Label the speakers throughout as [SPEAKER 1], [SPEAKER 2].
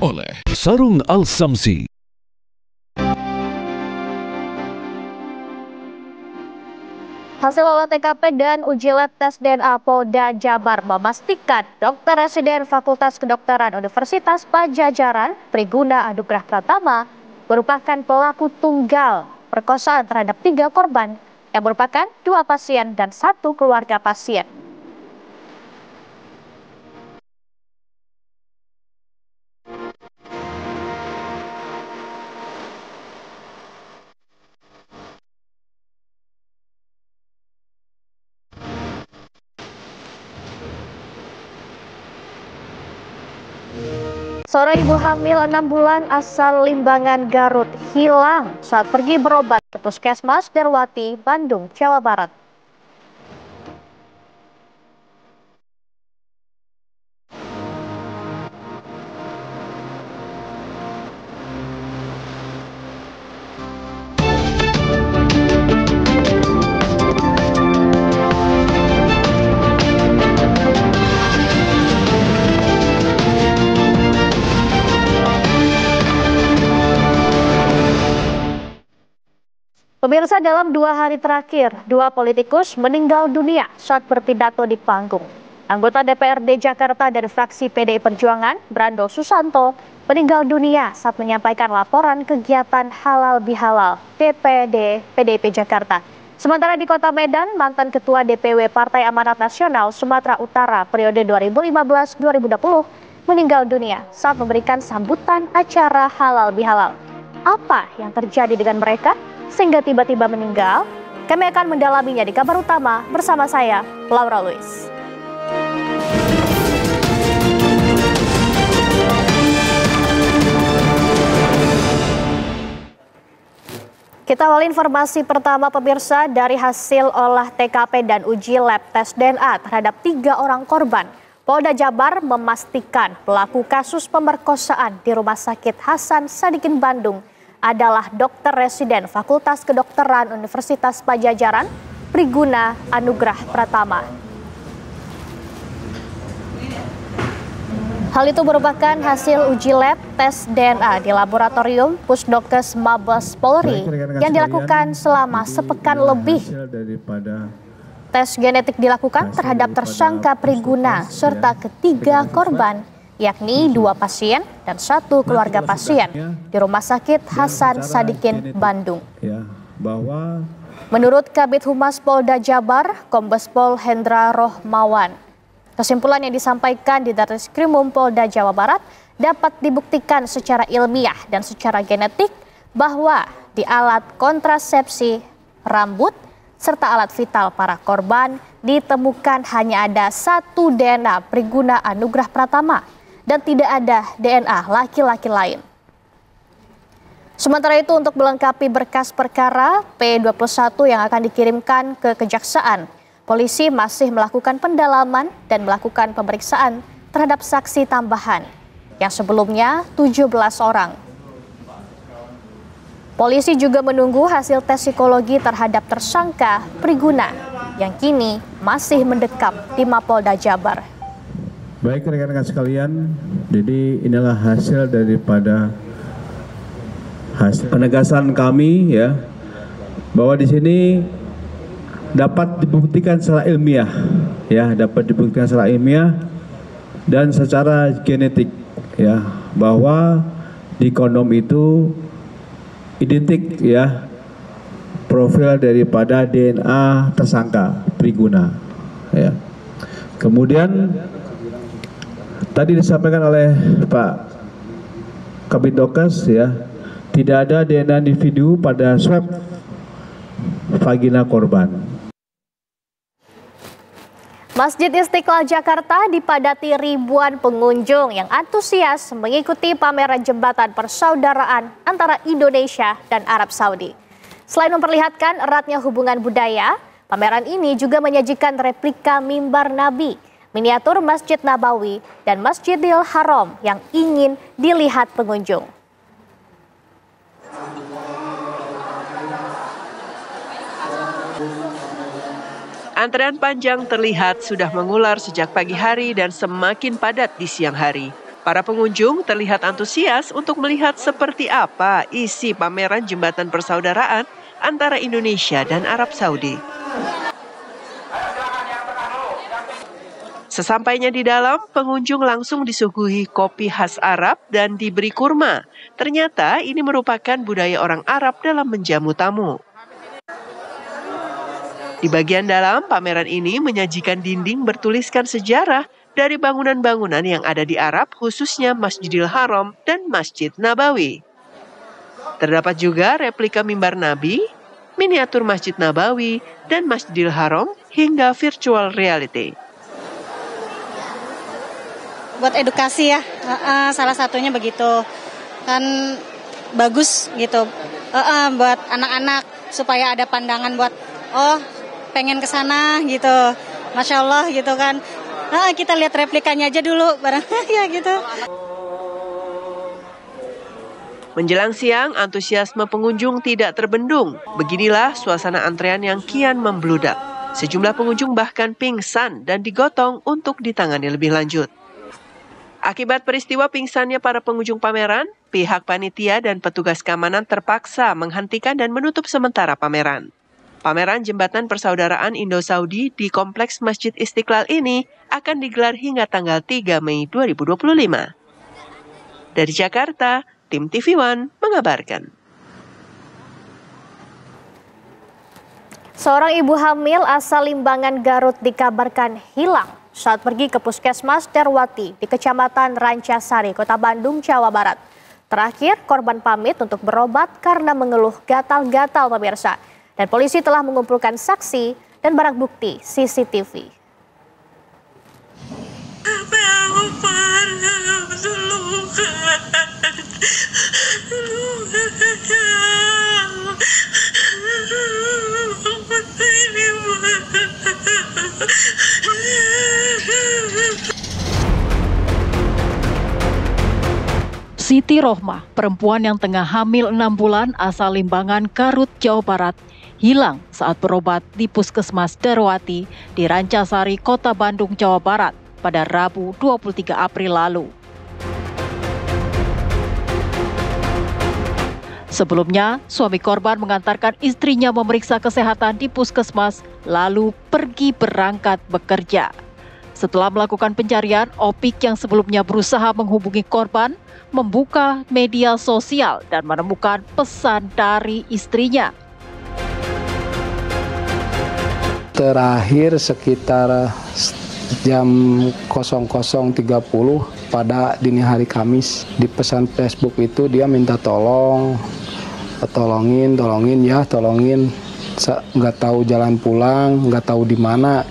[SPEAKER 1] oleh Sarung Al-Samsi.
[SPEAKER 2] Hasil olah TKP dan uji lab tes DNA Polda Jabar memastikan Dr. Residen Fakultas Kedokteran Universitas Padjadjaran, Priguna Anugrah Pratama, merupakan pelaku tunggal perkosaan terhadap 3 korban yang merupakan 2 pasien dan 1 keluarga pasien. Seorang ibu hamil 6 bulan asal Limbangan, Garut hilang saat pergi berobat ke Puskesmas Darwati, Bandung, Jawa Barat. Pemirsa, dalam 2 hari terakhir, 2 politikus meninggal dunia saat berpidato di panggung. Anggota DPRD Jakarta dari fraksi PDI Perjuangan, Brando Susanto, meninggal dunia saat menyampaikan laporan kegiatan halal bihalal DPD PDIP Jakarta. Sementara di Kota Medan, mantan Ketua DPW Partai Amanat Nasional Sumatera Utara periode 2015-2020 meninggal dunia saat memberikan sambutan acara halal bihalal. Apa yang terjadi dengan mereka sehingga tiba-tiba meninggal? Kami akan mendalaminya di kabar utama bersama saya, Laura Luis. Kita awali informasi pertama, pemirsa, dari hasil olah TKP dan uji lab tes DNA terhadap 3 orang korban. Polda Jabar memastikan pelaku kasus pemerkosaan di Rumah Sakit Hasan Sadikin Bandung adalah Dr. Residen Fakultas Kedokteran Universitas Padjadjaran, Priguna Anugrah Pratama. Hal itu merupakan hasil uji lab tes DNA di Laboratorium Pusdokes Mabes Polri yang dilakukan selama sepekan lebih. Tes genetik dilakukan terhadap tersangka Priguna serta ketiga korban, yakni 2 pasien dan 1 keluarga pasien di Rumah Sakit Hasan Sadikin, Bandung. Menurut Kabid Humas Polda Jabar, Kombes Pol Hendra Rohmawan, kesimpulan yang disampaikan di Ditreskrimum Polda Jawa Barat dapat dibuktikan secara ilmiah dan secara genetik bahwa di alat kontrasepsi, rambut, serta alat vital para korban ditemukan hanya ada 1 DNA Priguna Anugrah Pratama dan tidak ada DNA laki-laki lain. Sementara itu, untuk melengkapi berkas perkara P21 yang akan dikirimkan ke Kejaksaan, polisi masih melakukan pendalaman dan melakukan pemeriksaan terhadap saksi tambahan yang sebelumnya 17 orang. Polisi juga menunggu hasil tes psikologi terhadap tersangka Priguna yang kini masih mendekam di Mapolda Jabar.
[SPEAKER 3] Baik rekan-rekan sekalian, jadi inilah hasil daripada hasil penegasan kami ya, bahwa di sini dapat dibuktikan secara ilmiah ya, dan secara genetik ya, bahwa di kondom itu identik ya profil daripada DNA tersangka Priguna ya. Kemudian tadi disampaikan oleh Pak Kabid Dokes ya, tidak ada DNA individu pada swab vagina korban.
[SPEAKER 2] Masjid Istiqlal Jakarta dipadati ribuan pengunjung yang antusias mengikuti pameran jembatan persaudaraan antara Indonesia dan Arab Saudi. Selain memperlihatkan eratnya hubungan budaya, pameran ini juga menyajikan replika mimbar Nabi, miniatur Masjid Nabawi, dan Masjidil Haram yang ingin dilihat pengunjung.
[SPEAKER 4] Antrean panjang terlihat sudah mengular sejak pagi hari dan semakin padat di siang hari. Para pengunjung terlihat antusias untuk melihat seperti apa isi pameran jembatan persaudaraan antara Indonesia dan Arab Saudi. Sesampainya di dalam, pengunjung langsung disuguhi kopi khas Arab dan diberi kurma. Ternyata ini merupakan budaya orang Arab dalam menjamu tamu. Di bagian dalam, pameran ini menyajikan dinding bertuliskan sejarah dari bangunan-bangunan yang ada di Arab, khususnya Masjidil Haram dan Masjid Nabawi. Terdapat juga replika mimbar Nabi, miniatur Masjid Nabawi, dan Masjidil Haram hingga virtual reality.
[SPEAKER 5] Buat edukasi ya, salah satunya begitu. Kan bagus gitu, buat anak-anak supaya ada pandangan buat, oh pengen ke sana gitu, Masya Allah gitu kan. Kita lihat replikanya aja dulu, barang ya gitu.
[SPEAKER 4] Menjelang siang, antusiasme pengunjung tidak terbendung. Beginilah suasana antrean yang kian membludak. Sejumlah pengunjung bahkan pingsan dan digotong untuk ditangani lebih lanjut. Akibat peristiwa pingsannya para pengunjung pameran, pihak panitia dan petugas keamanan terpaksa menghentikan dan menutup sementara pameran. Pameran Jembatan Persaudaraan Indo-Saudi di Kompleks Masjid Istiqlal ini akan digelar hingga tanggal 3 Mei 2025. Dari Jakarta, tim TV One mengabarkan.
[SPEAKER 2] Seorang ibu hamil asal Limbangan, Garut dikabarkan hilang saat pergi ke Puskesmas Darwati di Kecamatan Rancasari, Kota Bandung, Jawa Barat. Terakhir, korban pamit untuk berobat karena mengeluh gatal-gatal pemirsa. Dan polisi telah mengumpulkan saksi dan barang bukti CCTV.
[SPEAKER 6] Siti Rohmah, perempuan yang tengah hamil 6 bulan asal Limbangan, Garut, Jawa Barat, hilang saat berobat di Puskesmas Darwati di Rancasari, Kota Bandung, Jawa Barat pada Rabu 23 April lalu. Sebelumnya, suami korban mengantarkan istrinya memeriksa kesehatan di puskesmas, lalu pergi berangkat bekerja. Setelah melakukan pencarian, Opik yang sebelumnya berusaha menghubungi korban, membuka media sosial dan menemukan pesan dari istrinya.
[SPEAKER 7] Terakhir sekitar jam 00.30 pada dini hari Kamis, di pesan Facebook itu dia minta tolongin, nggak tahu jalan pulang, nggak tahu di mana.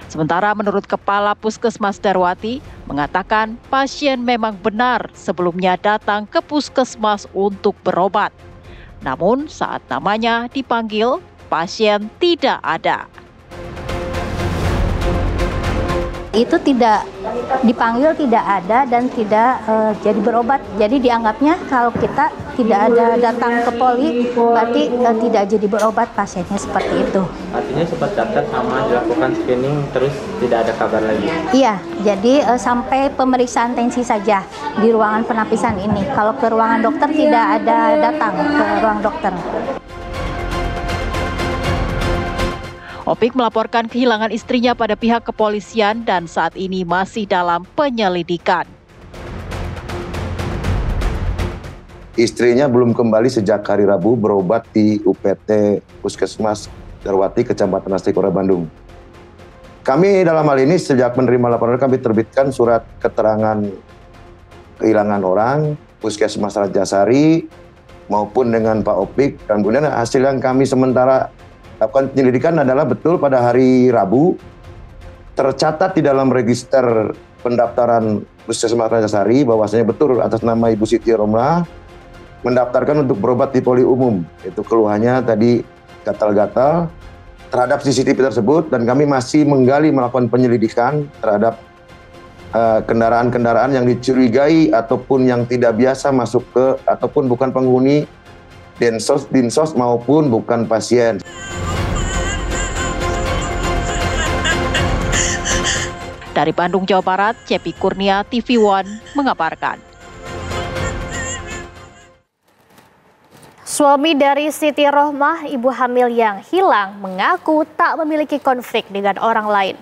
[SPEAKER 6] Sementara menurut Kepala Puskesmas Darwati mengatakan pasien memang benar sebelumnya datang ke puskesmas untuk berobat. Namun saat namanya dipanggil, pasien tidak ada.
[SPEAKER 8] Itu tidak dipanggil, tidak ada, dan tidak jadi berobat. Jadi dianggapnya kalau kita tidak ada datang ke poli, berarti tidak jadi berobat pasiennya, seperti itu.
[SPEAKER 9] Artinya sempat daftar sama dilakukan screening, terus tidak ada kabar lagi?
[SPEAKER 8] Iya, jadi sampai pemeriksaan tensi saja di ruangan penapisan ini. Kalau ke ruangan dokter tidak ada datang ke ruang dokter.
[SPEAKER 6] Opik melaporkan kehilangan istrinya pada pihak kepolisian dan saat ini masih dalam penyelidikan.
[SPEAKER 10] Istrinya belum kembali sejak hari Rabu berobat di UPT Puskesmas Darwati, Kecamatan Asri, Kota Bandung. Kami dalam hal ini sejak menerima laporan kami terbitkan surat keterangan kehilangan orang Puskesmas Rancasari maupun dengan Pak Opik, dan kemudian hasil yang kami sementara lakukan penyelidikan adalah betul pada hari Rabu tercatat di dalam register pendaftaran Puskesmas Rancasari bahwasanya betul atas nama Ibu Siti Rohmah mendaftarkan untuk berobat di poli umum. Itu keluhannya tadi gatal-gatal terhadap CCTV tersebut, dan kami masih menggali melakukan penyelidikan terhadap kendaraan-kendaraan yang dicurigai ataupun yang tidak biasa masuk ke ataupun bukan penghuni dinsos maupun bukan pasien.
[SPEAKER 6] Dari Bandung, Jawa Barat, Cepi Kurnia, TV One, mengabarkan.
[SPEAKER 2] Suami dari Siti Rohmah, ibu hamil yang hilang, mengaku tak memiliki konflik dengan orang lain.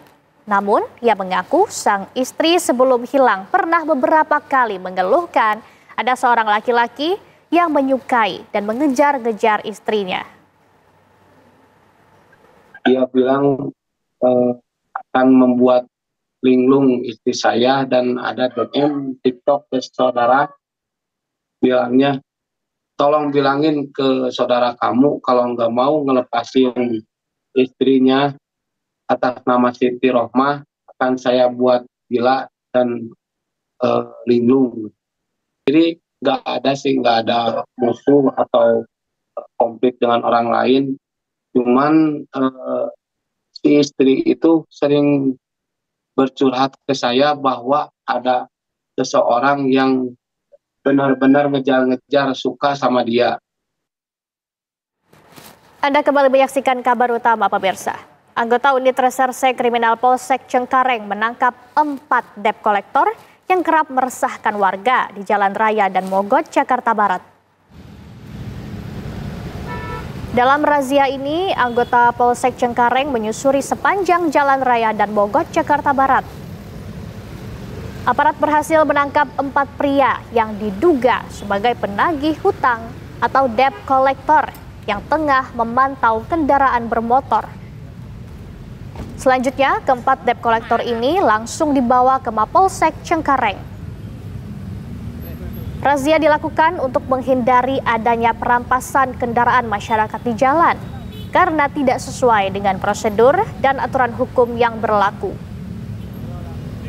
[SPEAKER 2] Namun, ia mengaku sang istri sebelum hilang pernah beberapa kali mengeluhkan ada seorang laki-laki yang menyukai dan mengejar-ngejar istrinya.
[SPEAKER 7] Dia bilang akan membuat linglung istri saya dan ada DM TikTok ke saudara. Bilangnya, tolong bilangin ke saudara kamu kalau nggak mau ngelepasin istrinya atas nama Siti Rohmah, akan saya buat gila dan linglung. Jadi nggak ada musuh atau konflik dengan orang lain. Cuman si istri itu sering bercurhat ke saya bahwa ada seseorang yang benar-benar ngejar-ngejar suka sama dia.
[SPEAKER 2] Anda kembali menyaksikan kabar utama pemirsa. Anggota Unit Reserse Kriminal Polsek Cengkareng menangkap 4 debt kolektor yang kerap meresahkan warga di Jalan Raya dan Mogot, Jakarta Barat. Dalam razia ini, anggota Polsek Cengkareng menyusuri sepanjang Jalan Raya dan Mogot, Jakarta Barat. Aparat berhasil menangkap 4 pria yang diduga sebagai penagih hutang atau debt collector yang tengah memantau kendaraan bermotor. Selanjutnya, keempat debt collector ini langsung dibawa ke Mapolsek Cengkareng. Razia dilakukan untuk menghindari adanya perampasan kendaraan masyarakat di jalan karena tidak sesuai dengan prosedur dan aturan hukum yang berlaku.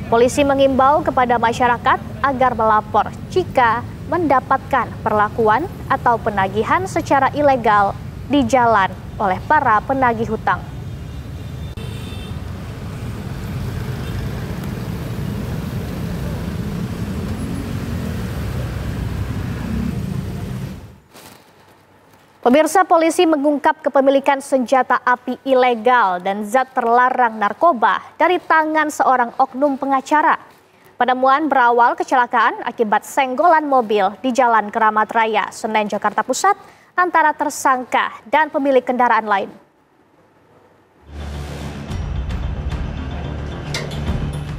[SPEAKER 2] Polisi mengimbau kepada masyarakat agar melapor jika mendapatkan perlakuan atau penagihan secara ilegal di jalan oleh para penagih hutang. Pemirsa, polisi mengungkap kepemilikan senjata api ilegal dan zat terlarang narkoba dari tangan seorang oknum pengacara. Penemuan berawal kecelakaan akibat senggolan mobil di Jalan Keramat Raya, Senen, Jakarta Pusat antara tersangka dan pemilik kendaraan lain.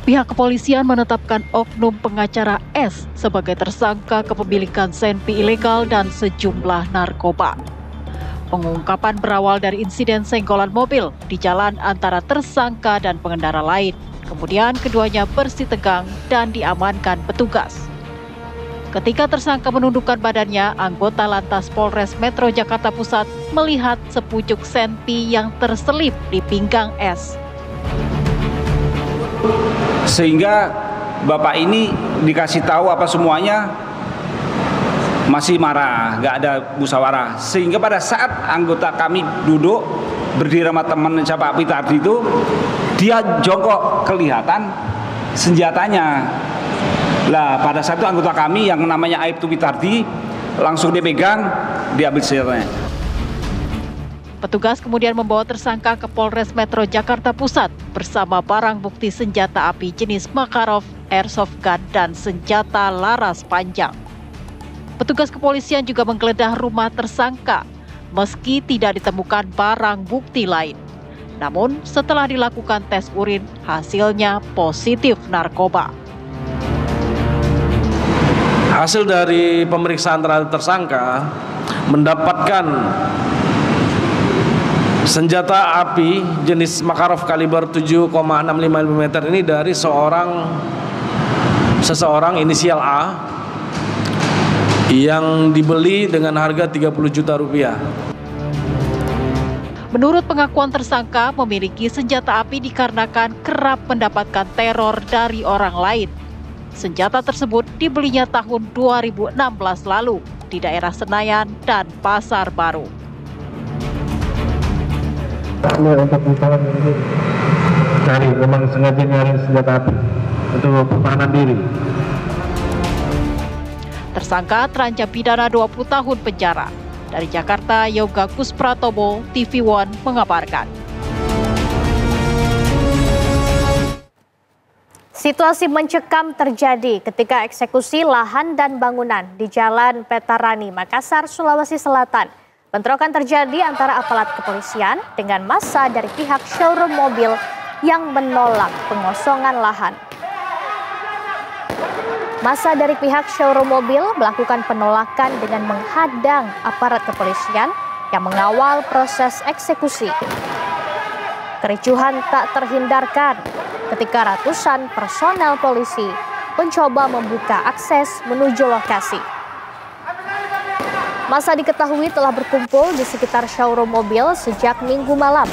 [SPEAKER 6] Pihak kepolisian menetapkan oknum pengacara S sebagai tersangka kepemilikan senpi ilegal dan sejumlah narkoba. Pengungkapan berawal dari insiden senggolan mobil di jalan antara tersangka dan pengendara lain. Kemudian keduanya bersitegang dan diamankan petugas. Ketika tersangka menundukkan badannya, anggota Lantas Polres Metro Jakarta Pusat melihat sepucuk senpi yang terselip di pinggang S.
[SPEAKER 11] Sehingga bapak ini dikasih tahu apa semuanya, masih marah, nggak ada musyawarah. Sehingga pada saat anggota kami duduk berdiri sama teman Pak Pitardi itu, dia jongkok, kelihatan senjatanya. Lah pada saat itu anggota kami yang namanya Aibtu Pitardi langsung dipegang, diambil senjatanya.
[SPEAKER 6] Petugas kemudian membawa tersangka ke Polres Metro Jakarta Pusat bersama barang bukti senjata api jenis Makarov, airsoft gun, dan senjata laras panjang. Petugas kepolisian juga menggeledah rumah tersangka, meski tidak ditemukan barang bukti lain. Namun, setelah dilakukan tes urin, hasilnya positif narkoba.
[SPEAKER 12] Hasil dari pemeriksaan terhadap tersangka mendapatkan senjata api jenis Makarov kaliber 7,65 mm ini dari seseorang inisial A yang dibeli dengan harga 30 juta rupiah.
[SPEAKER 6] Menurut pengakuan tersangka, memiliki senjata api dikarenakan kerap mendapatkan teror dari orang lain. Senjata tersebut dibelinya tahun 2016 lalu di daerah Senayan dan Pasar Baru.
[SPEAKER 13] Untuk misalnya ini memang sengaja nyari senjata api untuk pertahanan diri.
[SPEAKER 6] Tersangka terancam pidana 20 tahun penjara. Dari Jakarta, Yoga Kuspratomo, TV One mengabarkan.
[SPEAKER 2] Situasi mencekam terjadi ketika eksekusi lahan dan bangunan di Jalan Petarani, Makassar, Sulawesi Selatan. Bentrokan terjadi antara aparat kepolisian dengan massa dari pihak showroom mobil yang menolak pengosongan lahan. Massa dari pihak showroom mobil melakukan penolakan dengan menghadang aparat kepolisian yang mengawal proses eksekusi. Kericuhan tak terhindarkan ketika ratusan personel polisi mencoba membuka akses menuju lokasi. Massa diketahui telah berkumpul di sekitar showroom mobil sejak Minggu malam.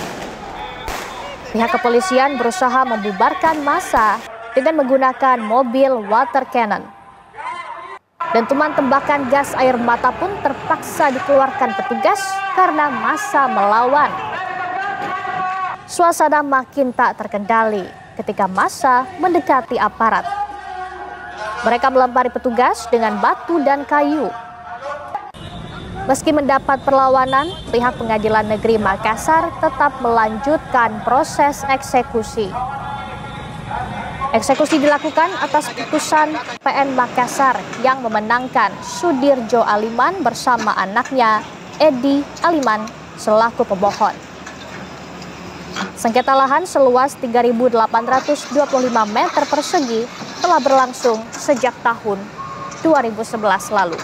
[SPEAKER 2] Pihak kepolisian berusaha membubarkan massa dengan menggunakan mobil water cannon. Dentuman tembakan gas air mata pun terpaksa dikeluarkan petugas karena massa melawan. Suasana makin tak terkendali ketika massa mendekati aparat. Mereka melempari petugas dengan batu dan kayu. Meski mendapat perlawanan, pihak Pengadilan Negeri Makassar tetap melanjutkan proses eksekusi. Eksekusi dilakukan atas putusan PN Makassar yang memenangkan Sudirjo Aliman bersama anaknya Edi Aliman selaku pemohon. Sengketa lahan seluas 3.825 meter persegi telah berlangsung sejak tahun 2011 lalu.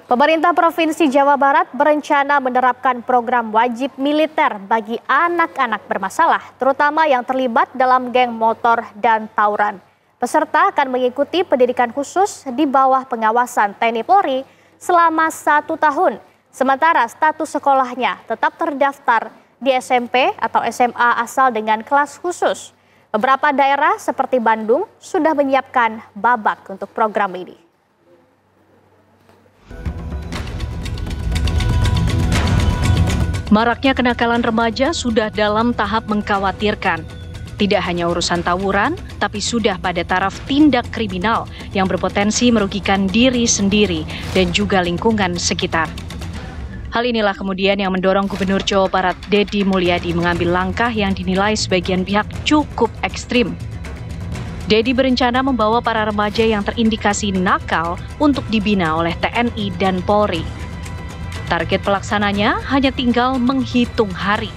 [SPEAKER 2] Pemerintah Provinsi Jawa Barat berencana menerapkan program wajib militer bagi anak-anak bermasalah, terutama yang terlibat dalam geng motor dan tawuran. Peserta akan mengikuti pendidikan khusus di bawah pengawasan TNI Polri selama 1 tahun, sementara status sekolahnya tetap terdaftar di SMP atau SMA asal dengan kelas khusus. Beberapa daerah seperti Bandung sudah menyiapkan babak untuk program ini.
[SPEAKER 6] Maraknya kenakalan remaja sudah dalam tahap mengkhawatirkan. Tidak hanya urusan tawuran, tapi sudah pada taraf tindak kriminal yang berpotensi merugikan diri sendiri dan juga lingkungan sekitar. Hal inilah kemudian yang mendorong Gubernur Jawa Barat Deddy Mulyadi mengambil langkah yang dinilai sebagian pihak cukup ekstrim. Deddy berencana membawa para remaja yang terindikasi nakal untuk dibina oleh TNI dan Polri. Target pelaksananya hanya tinggal menghitung hari,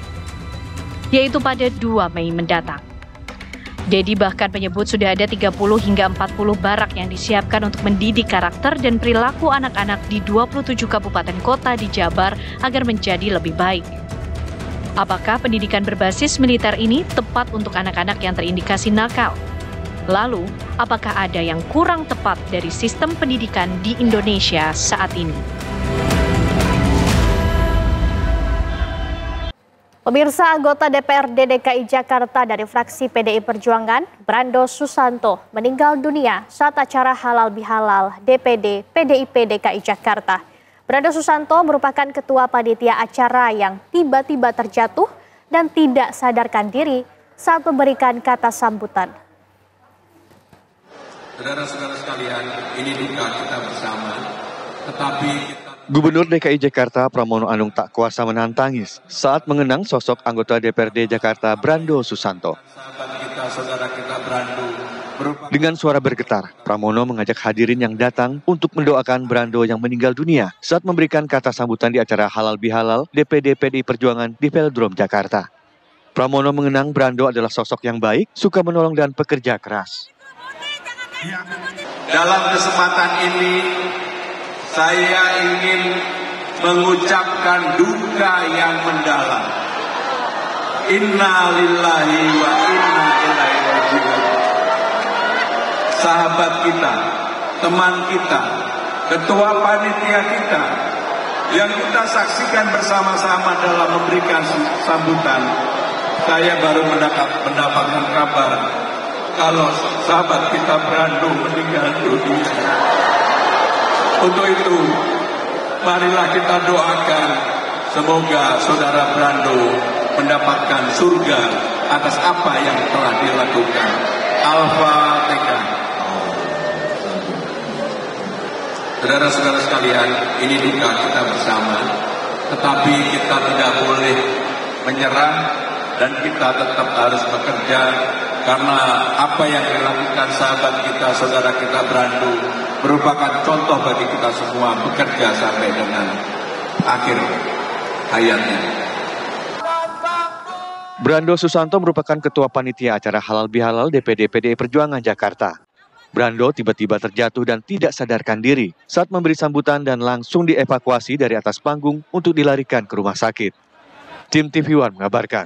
[SPEAKER 6] yaitu pada 2 Mei mendatang. Deddy bahkan menyebut sudah ada 30 hingga 40 barak yang disiapkan untuk mendidik karakter dan perilaku anak-anak di 27 kabupaten kota di Jabar agar menjadi lebih baik. Apakah pendidikan berbasis militer ini tepat untuk anak-anak yang terindikasi nakal? Lalu, apakah ada yang kurang tepat dari sistem pendidikan di Indonesia saat ini?
[SPEAKER 2] Pemirsa, anggota DPRD DKI Jakarta dari fraksi PDI Perjuangan, Brando Susanto, meninggal dunia saat acara halal bihalal DPD PDIP DKI Jakarta. Brando Susanto merupakan ketua panitia acara yang tiba-tiba terjatuh dan tidak sadarkan diri saat memberikan kata sambutan.
[SPEAKER 14] Saudara-saudara sekalian, ini duka kita bersama, tetapi
[SPEAKER 15] Gubernur DKI Jakarta Pramono Anung tak kuasa menahan tangis saat mengenang sosok anggota DPRD Jakarta Brando Susanto. Dengan suara bergetar, Pramono mengajak hadirin yang datang untuk mendoakan Brando yang meninggal dunia saat memberikan kata sambutan di acara halal bihalal DPD PDI Perjuangan di Velodrome Jakarta. Pramono mengenang Brando adalah sosok yang baik, suka menolong dan pekerja keras.
[SPEAKER 14] Dalam kesempatan ini, saya ingin mengucapkan duka yang mendalam. Inna lillahi wa inna ilaihi raji'un. Sahabat kita, teman kita, ketua panitia kita, yang kita saksikan bersama-sama dalam memberikan sambutan, saya baru mendapatkan kabar kalau sahabat kita Brando meninggal dunia. Untuk itu, marilah kita doakan semoga saudara Brando mendapatkan surga atas apa yang telah dilakukan. Al-Fatihah. Saudara-saudara sekalian, ini duka kita bersama, tetapi kita tidak boleh menyerah dan kita tetap harus bekerja karena apa yang dilakukan sahabat kita, saudara kita Brando merupakan contoh bagi kita semua bekerja sampai dengan akhir hayatnya.
[SPEAKER 15] Brando Susanto merupakan Ketua Panitia Acara Halal Bihalal DPD PDI Perjuangan Jakarta. Brando tiba-tiba terjatuh dan tidak sadarkan diri saat memberi sambutan dan langsung dievakuasi dari atas panggung untuk dilarikan ke rumah sakit. Tim TV One mengabarkan.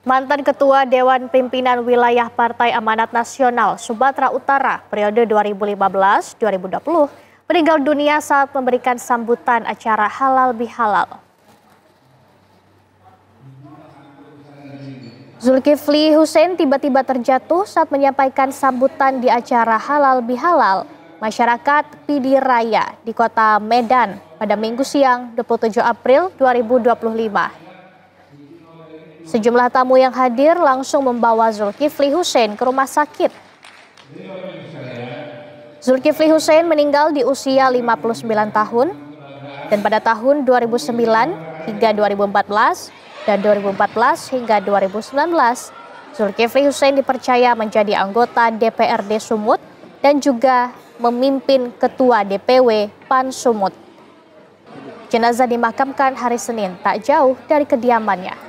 [SPEAKER 2] Mantan Ketua Dewan Pimpinan Wilayah Partai Amanat Nasional Sumatera Utara periode 2015-2020 meninggal dunia saat memberikan sambutan acara Halal Bihalal. Zulkifli Hussein tiba-tiba terjatuh saat menyampaikan sambutan di acara Halal Bihalal Masyarakat Pidi Raya di Kota Medan pada Minggu siang 27 April 2025. Sejumlah tamu yang hadir langsung membawa Zulkifli Hussein ke rumah sakit. Zulkifli Hussein meninggal di usia 59 tahun dan pada tahun 2009 hingga 2014 dan 2014 hingga 2019 Zulkifli Hussein dipercaya menjadi anggota DPRD Sumut dan juga memimpin Ketua DPW PAN Sumut. Jenazah dimakamkan hari Senin tak jauh dari kediamannya.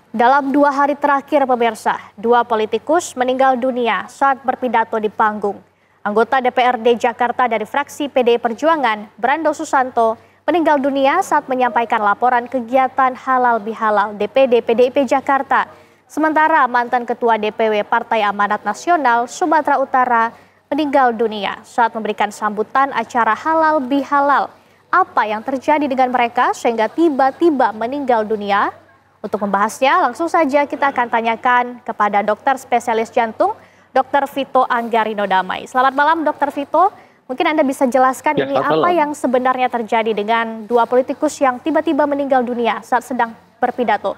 [SPEAKER 2] Dalam 2 hari terakhir pemirsa, 2 politikus meninggal dunia saat berpidato di panggung. Anggota DPRD Jakarta dari fraksi PDI Perjuangan, Brando Susanto, meninggal dunia saat menyampaikan laporan kegiatan halal bihalal DPD PDIP Jakarta. Sementara mantan Ketua DPW Partai Amanat Nasional Sumatera Utara meninggal dunia saat memberikan sambutan acara halal bihalal. Apa yang terjadi dengan mereka sehingga tiba-tiba meninggal dunia? Untuk membahasnya langsung saja kita akan tanyakan kepada dokter spesialis jantung, Dr. Vito Anggarino Damai. Selamat malam Dr. Vito, mungkin Anda bisa jelaskan ini apa yang sebenarnya terjadi dengan 2 politikus yang tiba-tiba meninggal dunia saat sedang berpidato?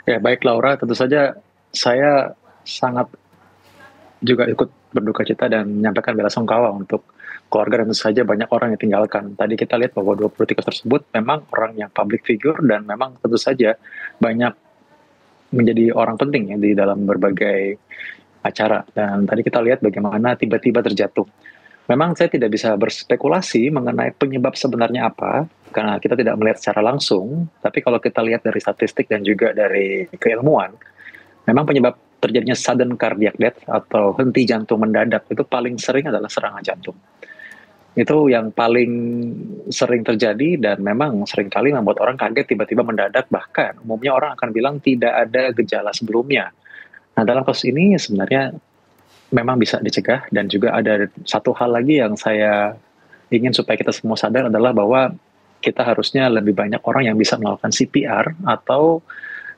[SPEAKER 16] Ya baik Laura, tentu saja saya sangat juga ikut berduka cita dan menyampaikan bela sungkawa untuk keluarga dan tentu saja banyak orang yang tinggalkan. Tadi kita lihat bahwa 2 politikus tersebut memang orang yang public figure dan memang tentu saja banyak menjadi orang penting ya di dalam berbagai acara. Dan tadi kita lihat bagaimana tiba-tiba terjatuh. Memang saya tidak bisa berspekulasi mengenai penyebab sebenarnya apa, karena kita tidak melihat secara langsung. Tapi kalau kita lihat dari statistik dan juga dari keilmuan, memang penyebab terjadinya sudden cardiac death atau henti jantung mendadak itu paling sering adalah serangan jantung. Itu yang paling sering terjadi dan memang seringkali membuat orang kaget tiba-tiba mendadak, bahkan umumnya orang akan bilang tidak ada gejala sebelumnya. Nah dalam kasus ini sebenarnya memang bisa dicegah dan juga ada satu hal lagi yang saya ingin supaya kita semua sadar adalah bahwa kita harusnya lebih banyak orang yang bisa melakukan CPR atau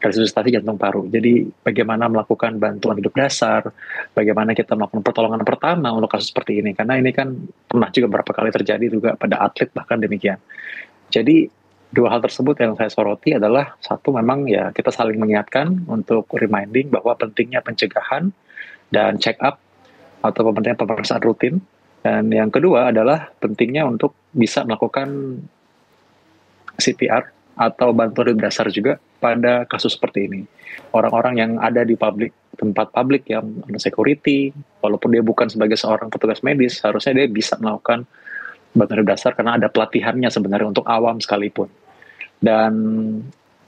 [SPEAKER 16] resusitasi jantung paru. Jadi bagaimana melakukan bantuan hidup dasar, bagaimana kita melakukan pertolongan pertama untuk kasus seperti ini. Karena ini kan pernah juga beberapa kali terjadi juga pada atlet bahkan demikian. Jadi 2 hal tersebut yang saya soroti adalah satu memang ya kita saling mengingatkan untuk reminding bahwa pentingnya pencegahan dan check up atau pentingnya pemeriksaan rutin. Dan yang kedua adalah pentingnya untuk bisa melakukan CPR atau bantuan hidup dasar juga pada kasus seperti ini. Orang-orang yang ada di tempat publik yang security, walaupun dia bukan sebagai seorang petugas medis, harusnya dia bisa melakukan bantuan hidup dasar karena ada pelatihannya sebenarnya untuk awam sekalipun. Dan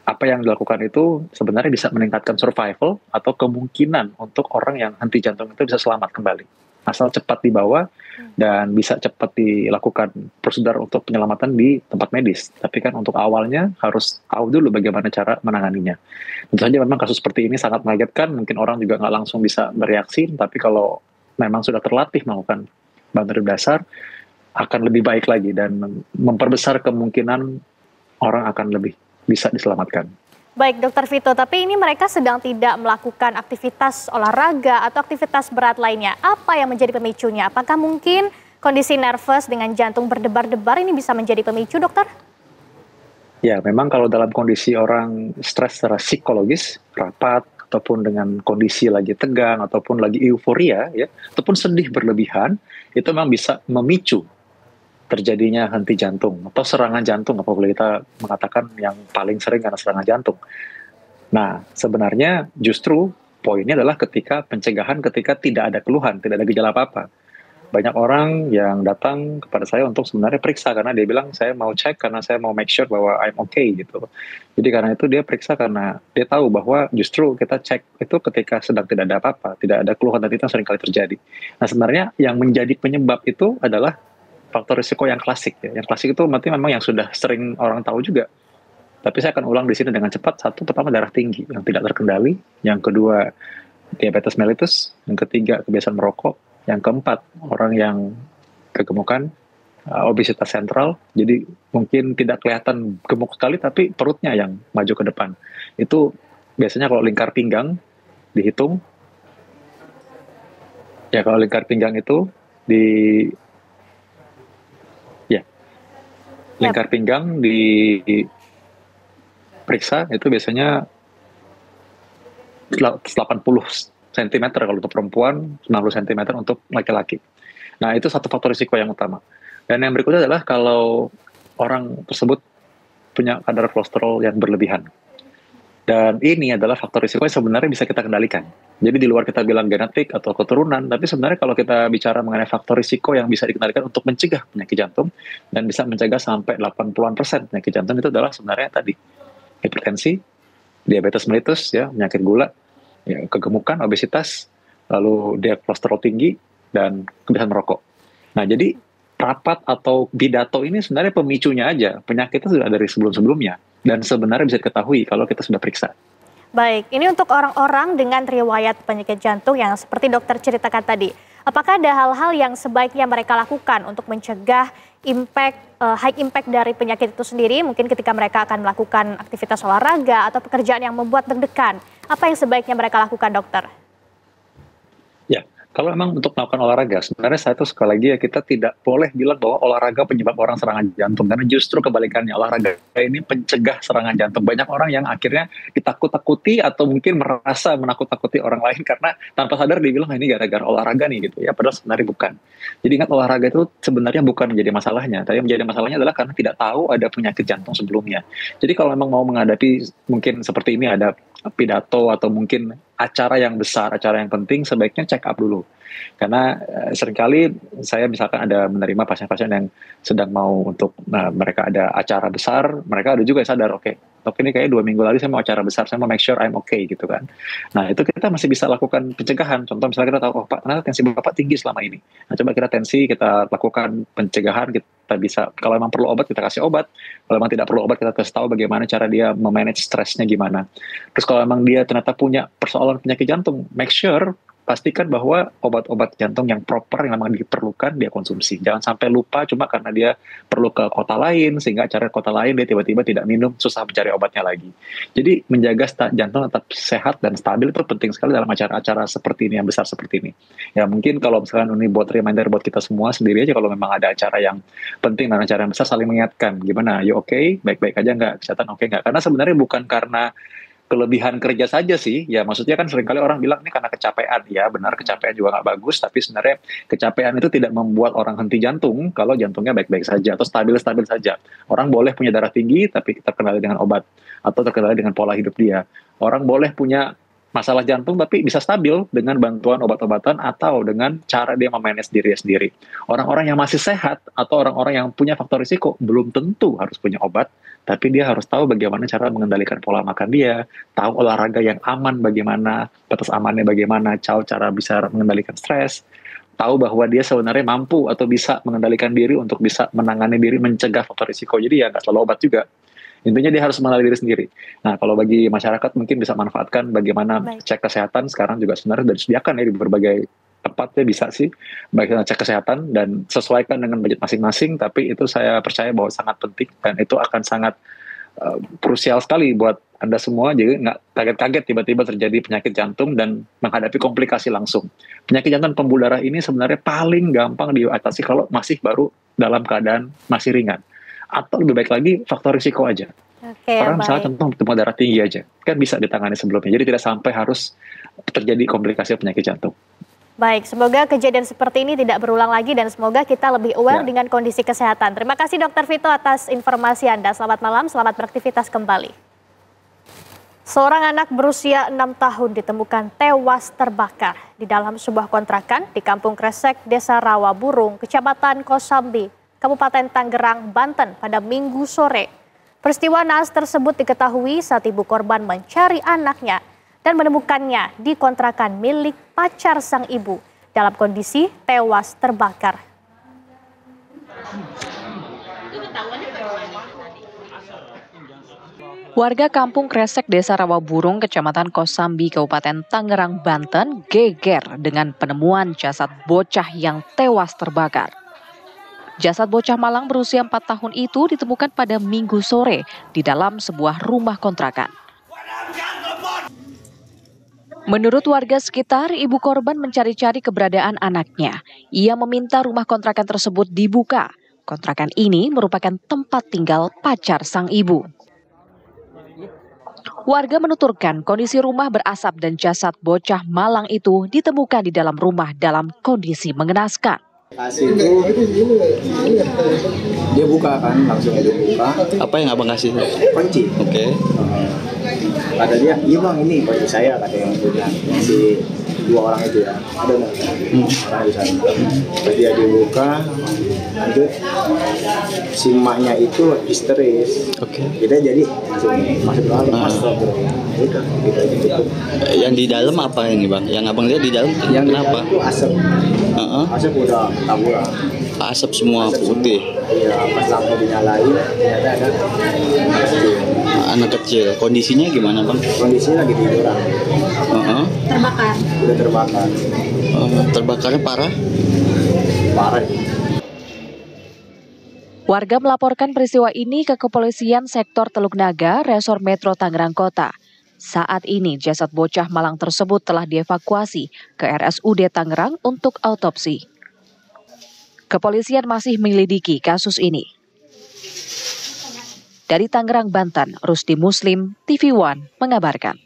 [SPEAKER 16] apa yang dilakukan itu sebenarnya bisa meningkatkan survival atau kemungkinan untuk orang yang henti jantung itu bisa selamat kembali. Asal cepat dibawa dan bisa cepat dilakukan prosedur untuk penyelamatan di tempat medis. Tapi kan untuk awalnya harus tahu dulu bagaimana cara menanganinya. Tentu saja memang kasus seperti ini sangat mengagetkan, mungkin orang juga nggak langsung bisa bereaksi, tapi kalau memang sudah terlatih melakukan bantuan hidup dasar, akan lebih baik lagi dan memperbesar kemungkinan orang akan lebih bisa diselamatkan.
[SPEAKER 2] Baik Dr. Vito, tapi ini mereka sedang tidak melakukan aktivitas olahraga atau aktivitas berat lainnya. Apa yang menjadi pemicunya? Apakah mungkin kondisi nervous dengan jantung berdebar-debar ini bisa menjadi pemicu, dokter?
[SPEAKER 16] Ya, memang kalau dalam kondisi orang stres secara psikologis, rapat, ataupun dengan kondisi lagi tegang, ataupun lagi euforia, ya, ataupun sedih berlebihan, itu memang bisa memicu terjadinya henti jantung atau serangan jantung, apabila kita mengatakan yang paling sering karena serangan jantung. Nah, sebenarnya justru poinnya adalah ketika pencegahan, ketika tidak ada keluhan, tidak ada gejala apa-apa. Banyak orang yang datang kepada saya untuk sebenarnya periksa karena dia bilang saya mau cek karena saya mau make sure bahwa I'm okay gitu. Jadi karena itu dia periksa karena dia tahu bahwa justru kita cek itu ketika sedang tidak ada apa-apa, tidak ada keluhan, dan itu sering kali terjadi. Nah, sebenarnya yang menjadi penyebab itu adalah faktor risiko yang klasik ya. Yang klasik itu berarti memang yang sudah sering orang tahu juga. Tapi saya akan ulang di sini dengan cepat. Satu, pertama darah tinggi yang tidak terkendali. Yang kedua, diabetes mellitus. Yang ketiga, kebiasaan merokok. Yang keempat, orang yang kegemukan, obesitas sentral. Jadi mungkin tidak kelihatan gemuk sekali, tapi perutnya yang maju ke depan. Itu biasanya kalau lingkar pinggang dihitung. Ya, kalau lingkar pinggang itu lingkar pinggang diperiksa itu biasanya 80 cm kalau untuk perempuan, 90 cm untuk laki-laki. Nah, itu satu faktor risiko yang utama. Dan yang berikutnya adalah kalau orang tersebut punya kadar kolesterol yang berlebihan. Dan ini adalah faktor risiko yang sebenarnya bisa kita kendalikan. Jadi di luar kita bilang genetik atau keturunan, tapi sebenarnya kalau kita bicara mengenai faktor risiko yang bisa dikendalikan untuk mencegah penyakit jantung, dan bisa mencegah sampai 80% penyakit jantung, itu adalah sebenarnya tadi hipertensi, diabetes mellitus, ya, penyakit gula, ya, kegemukan, obesitas, lalu dia kolesterol tinggi, dan kebiasaan merokok. Nah, jadi rapat atau pidato ini sebenarnya pemicunya aja. Penyakitnya sudah dari sebelum-sebelumnya, dan sebenarnya bisa diketahui kalau kita sudah periksa.
[SPEAKER 2] Baik, ini untuk orang-orang dengan riwayat penyakit jantung yang seperti dokter ceritakan tadi. Apakah ada hal-hal yang sebaiknya mereka lakukan untuk mencegah high impact dari penyakit itu sendiri? Mungkin ketika mereka akan melakukan aktivitas olahraga atau pekerjaan yang membuat deg-degan. Apa yang sebaiknya mereka lakukan, dokter?
[SPEAKER 16] Ya, kalau memang untuk melakukan olahraga, sebenarnya saya tuh sekali lagi ya, kita tidak boleh bilang bahwa olahraga penyebab orang serangan jantung, karena justru kebalikannya, olahraga ini pencegah serangan jantung. Banyak orang yang akhirnya ditakut-takuti atau mungkin merasa menakut-takuti orang lain karena tanpa sadar dia bilang ini gara-gara olahraga nih gitu ya, padahal sebenarnya bukan. Jadi ingat, olahraga itu sebenarnya bukan menjadi masalahnya, tapi yang menjadi masalahnya adalah karena tidak tahu ada penyakit jantung sebelumnya. Jadi kalau memang mau menghadapi mungkin seperti ini, ada pidato atau mungkin acara yang besar, acara yang penting, sebaiknya check up dulu. Karena seringkali saya misalkan ada menerima pasien-pasien yang sedang mau untuk mereka ada acara besar, mereka ada juga yang sadar, oke, ini kayaknya 2 minggu lagi saya mau acara besar, saya mau make sure I'm okay gitu kan. Nah, itu kita masih bisa lakukan pencegahan. Contoh misalnya kita tahu, oh Pak, ternyata tensi Bapak tinggi selama ini. Nah, coba kita tensi, kita lakukan pencegahan, kita bisa, kalau memang perlu obat kita kasih obat, kalau memang tidak perlu obat kita kasih tahu bagaimana cara dia memanage stresnya gimana. Terus kalau memang dia ternyata punya persoalan penyakit jantung, make sure pastikan bahwa obat-obat jantung yang proper yang memang diperlukan dia konsumsi. Jangan sampai lupa cuma karena dia perlu ke kota lain, sehingga acara kota lain dia tiba-tiba tidak minum, susah mencari obatnya lagi. Jadi menjaga jantung tetap sehat dan stabil itu penting sekali dalam acara-acara seperti ini, yang besar seperti ini. Ya mungkin kalau misalkan ini buat reminder buat kita semua sendiri aja, kalau memang ada acara yang penting dan acara yang besar, saling mengingatkan. Gimana, you okay? Baik-baik aja nggak? Kesehatan oke nggak? Karena sebenarnya bukan karena kelebihan kerja saja sih, ya maksudnya kan seringkali orang bilang ini karena kecapean, ya benar kecapean juga nggak bagus, tapi sebenarnya kecapean itu tidak membuat orang henti jantung kalau jantungnya baik-baik saja atau stabil-stabil saja. Orang boleh punya darah tinggi tapi terkendali dengan obat atau terkendali dengan pola hidup dia. Orang boleh punya masalah jantung tapi bisa stabil dengan bantuan obat-obatan atau dengan cara dia memanage diri sendiri. Orang-orang yang masih sehat atau orang-orang yang punya faktor risiko belum tentu harus punya obat, tapi dia harus tahu bagaimana cara mengendalikan pola makan dia, tahu olahraga yang aman bagaimana, batas amannya bagaimana, tahu cara bisa mengendalikan stres, tahu bahwa dia sebenarnya mampu atau bisa mengendalikan diri untuk bisa menangani diri, mencegah faktor risiko. Jadi ya nggak selalu obat juga. Intinya dia harus mengenali diri sendiri. Nah, kalau bagi masyarakat mungkin bisa manfaatkan bagaimana cek kesehatan sekarang juga sebenarnya sudah disediakan ya di berbagai tempat ya, bisa sih bagaimana cek kesehatan dan sesuaikan dengan budget masing-masing, tapi itu saya percaya bahwa sangat penting dan itu akan sangat krusial sekali buat Anda semua, jadi nggak kaget-kaget tiba-tiba terjadi penyakit jantung dan menghadapi komplikasi langsung. Penyakit jantung pembuluh darah ini sebenarnya paling gampang diatasi kalau masih baru dalam keadaan masih ringan. Atau lebih baik lagi faktor risiko aja.
[SPEAKER 2] Oke,
[SPEAKER 16] Orang misalnya
[SPEAKER 2] baik.
[SPEAKER 16] tentang demam darah tinggi aja, kan bisa ditangani sebelumnya. Jadi tidak sampai harus terjadi komplikasi penyakit jantung.
[SPEAKER 2] Baik, semoga kejadian seperti ini tidak berulang lagi dan semoga kita lebih aware dengan kondisi kesehatan. Terima kasih Dr. Vito atas informasi Anda. Selamat malam, selamat beraktivitas kembali. Seorang anak berusia 6 tahun ditemukan tewas terbakar di dalam sebuah kontrakan di Kampung Kresek, Desa Rawaburung, Kecamatan Kosambi, Kabupaten Tangerang, Banten pada Minggu sore. Peristiwa naas tersebut diketahui saat ibu korban mencari anaknya dan menemukannya di kontrakan milik pacar sang ibu dalam kondisi tewas terbakar.
[SPEAKER 6] Warga Kampung Kresek, Desa Rawaburung, Kecamatan Kosambi, Kabupaten Tangerang, Banten, geger dengan penemuan jasad bocah yang tewas terbakar. Jasad bocah malang berusia 4 tahun itu ditemukan pada Minggu sore di dalam sebuah rumah kontrakan. Menurut warga sekitar, ibu korban mencari-cari keberadaan anaknya. Ia meminta rumah kontrakan tersebut dibuka. Kontrakan ini merupakan tempat tinggal pacar sang ibu. Warga menuturkan kondisi rumah berasap dan jasad bocah malang itu ditemukan di dalam rumah dalam kondisi mengenaskan.
[SPEAKER 17] Kasih itu dia buka kan, langsung dia buka. Apa yang abang kasih? Kunci. Oke. Kata dia, iya bang ini kunci saya, kata yang punya si 2 orang itu ya. Ada nggak? Orang di sana. Terus dia dibuka, lanjut si emaknya itu histeris. Oke. Kita jadi masuk dalam, masuk udah kita gitu. Yang di dalam apa ini bang? Yang abang lihat di dalam? Yang kenapa? Itu asap. Asap udah taburan. Asap semua putih. Iya, pas lampu dinyalain ternyata ada anak kecil. Kondisinya gimana bang? Kondisinya lagi tiduran. Terbakar. Udah terbakar. Terbakarnya parah? Parah.
[SPEAKER 6] Warga melaporkan peristiwa ini ke Kepolisian Sektor Teluk Naga, Resor Metro Tangerang Kota. Saat ini jasad bocah malang tersebut telah dievakuasi ke RSUD Tangerang untuk autopsi. Kepolisian masih menyelidiki kasus ini. Dari Tangerang, Banten, Rusdi Muslim, TV One mengabarkan.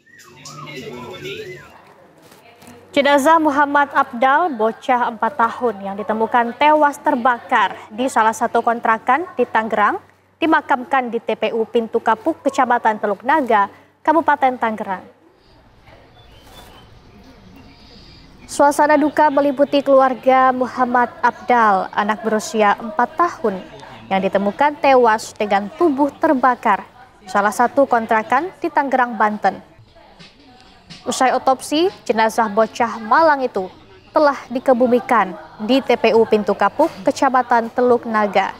[SPEAKER 2] Jenazah Muhammad Abdal, bocah 4 tahun yang ditemukan tewas terbakar di salah satu kontrakan di Tangerang, dimakamkan di TPU Pintu Kapuk, Kecamatan Teluk Naga, Kabupaten Tangerang. Suasana duka meliputi keluarga Muhammad Abdal, anak berusia 4 tahun, yang ditemukan tewas dengan tubuh terbakar, salah satu kontrakan di Tangerang, Banten. Usai otopsi, jenazah bocah malang itu telah dikebumikan di TPU Pintu Kapuk, Kecamatan Teluk Naga.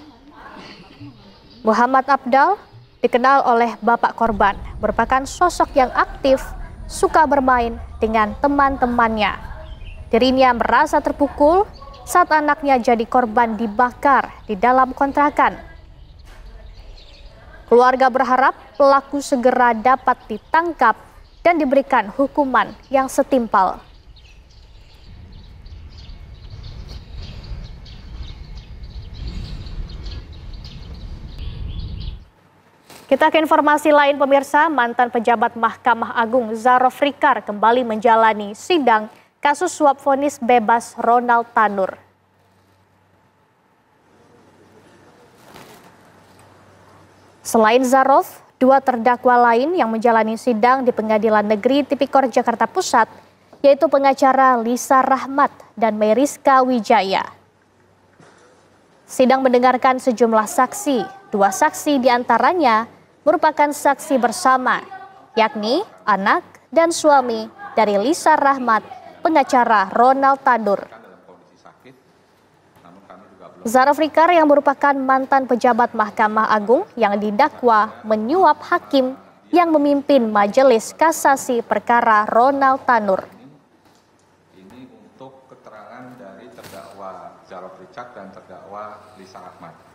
[SPEAKER 2] Muhammad Abdal dikenal oleh bapak korban, merupakan sosok yang aktif, suka bermain dengan teman-temannya. Dirinya merasa terpukul saat anaknya jadi korban dibakar di dalam kontrakan. Keluarga berharap pelaku segera dapat ditangkap dan diberikan hukuman yang setimpal. Kita ke informasi lain pemirsa, mantan pejabat Mahkamah Agung Zarof Rikar kembali menjalani sidang kasus suap vonis bebas Ronald Tanur. Selain Zarof, 2 terdakwa lain yang menjalani sidang di Pengadilan Negeri Tipikor Jakarta Pusat, yaitu pengacara Lisa Rahmat dan Meriska Wijaya. Sidang mendengarkan sejumlah saksi, 2 saksi diantaranya merupakan saksi bersama, yakni anak dan suami dari Lisa Rahmat, pengacara Ronald Tanur. Zarof Rikar yang merupakan mantan pejabat Mahkamah Agung yang didakwa menyuap hakim yang memimpin Majelis Kasasi perkara Ronald Tanur.
[SPEAKER 18] Ini untuk keterangan dari terdakwa Zarof Rikar dan terdakwa Lisa Rahmat.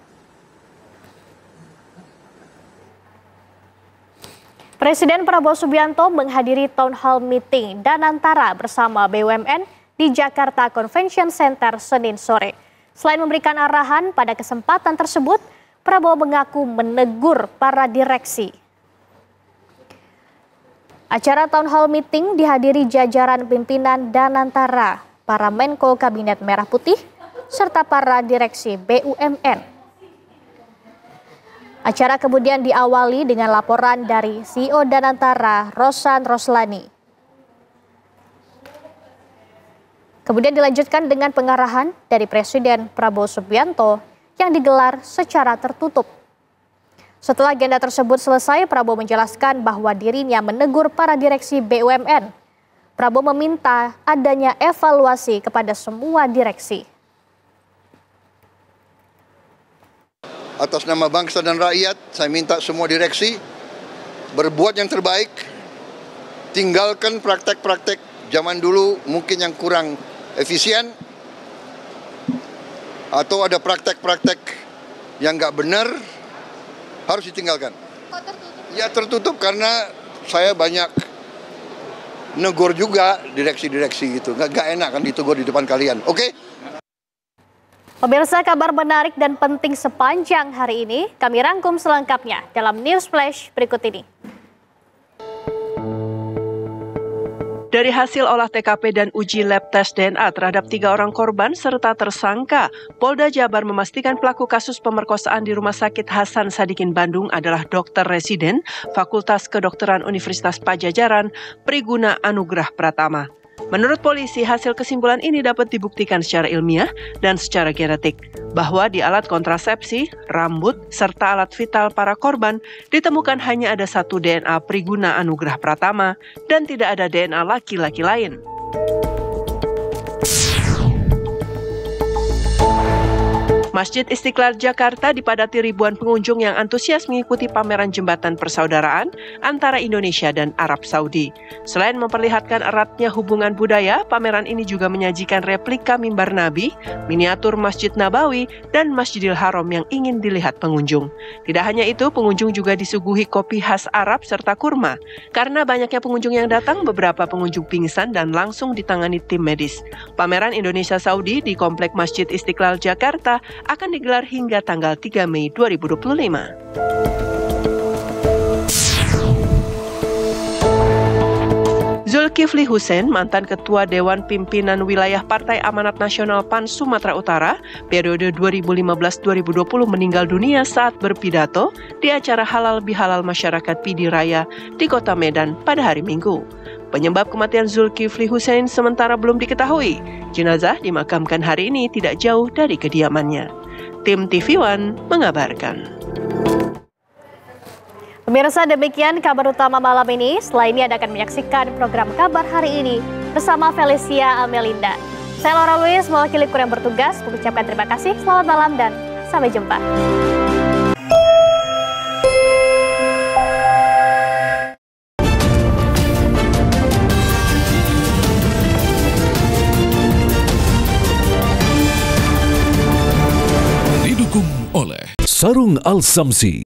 [SPEAKER 2] Presiden Prabowo Subianto menghadiri town hall meeting Danantara bersama BUMN di Jakarta Convention Center Senin sore. Selain memberikan arahan pada kesempatan tersebut, Prabowo mengaku menegur para direksi Acara Town Hall Meeting dihadiri jajaran pimpinan Danantara, para Menko Kabinet Merah Putih, serta para direksi BUMN. Acara kemudian diawali dengan laporan dari CEO Danantara, Rosan Roslani. Kemudian dilanjutkan dengan pengarahan dari Presiden Prabowo Subianto yang digelar secara tertutup. Setelah agenda tersebut selesai, Prabowo menjelaskan bahwa dirinya menegur para direksi BUMN. Prabowo meminta adanya evaluasi kepada semua direksi.
[SPEAKER 19] Atas nama bangsa dan rakyat, saya minta semua direksi berbuat yang terbaik, tinggalkan praktek-praktek zaman dulu mungkin yang kurang efisien, atau ada praktek-praktek yang nggak benar, harus ditinggalkan. Ya tertutup karena saya banyak negur juga direksi-direksi gitu, nggak enak kan ditegur di depan kalian, oke?
[SPEAKER 2] Pemirsa, kabar menarik dan penting sepanjang hari ini kami rangkum selengkapnya dalam News Flash berikut ini.
[SPEAKER 4] Dari hasil olah TKP dan uji lab tes DNA terhadap 3 orang korban serta tersangka, Polda Jabar memastikan pelaku kasus pemerkosaan di Rumah Sakit Hasan Sadikin Bandung adalah dokter residen Fakultas Kedokteran Universitas Padjadjaran, Priguna Anugrah Pratama. Menurut polisi, hasil kesimpulan ini dapat dibuktikan secara ilmiah dan secara genetik, bahwa di alat kontrasepsi, rambut, serta alat vital para korban ditemukan hanya ada 1 DNA Priguna Anugrah Pratama dan tidak ada DNA laki-laki lain. Masjid Istiqlal Jakarta dipadati ribuan pengunjung yang antusias mengikuti pameran jembatan persaudaraan antara Indonesia dan Arab Saudi. Selain memperlihatkan eratnya hubungan budaya, pameran ini juga menyajikan replika mimbar Nabi, miniatur Masjid Nabawi, dan Masjidil Haram yang ingin dilihat pengunjung. Tidak hanya itu, pengunjung juga disuguhi kopi khas Arab serta kurma. Karena banyaknya pengunjung yang datang, beberapa pengunjung pingsan dan langsung ditangani tim medis. Pameran Indonesia Saudi di Komplek Masjid Istiqlal Jakarta akan digelar hingga tanggal 3 Mei 2025. Zulkifli Hussein, mantan Ketua Dewan Pimpinan Wilayah Partai Amanat Nasional PAN Sumatera Utara, periode 2015-2020 meninggal dunia saat berpidato di acara Halal Bihalal Masyarakat Pidi Raya di Kota Medan pada hari Minggu. Penyebab kematian Zulkifli Hussein sementara belum diketahui. Jenazah dimakamkan hari ini tidak jauh dari kediamannya. Tim TV One mengabarkan.
[SPEAKER 2] Pemirsa, demikian kabar utama malam ini. Setelah ini Anda akan menyaksikan program kabar hari ini bersama Felicia Amelinda. Saya Laura Luis, mewakili kru yang bertugas, mengucapkan terima kasih, selamat malam, dan sampai jumpa.
[SPEAKER 1] Didukung oleh Sarung Al Samsi,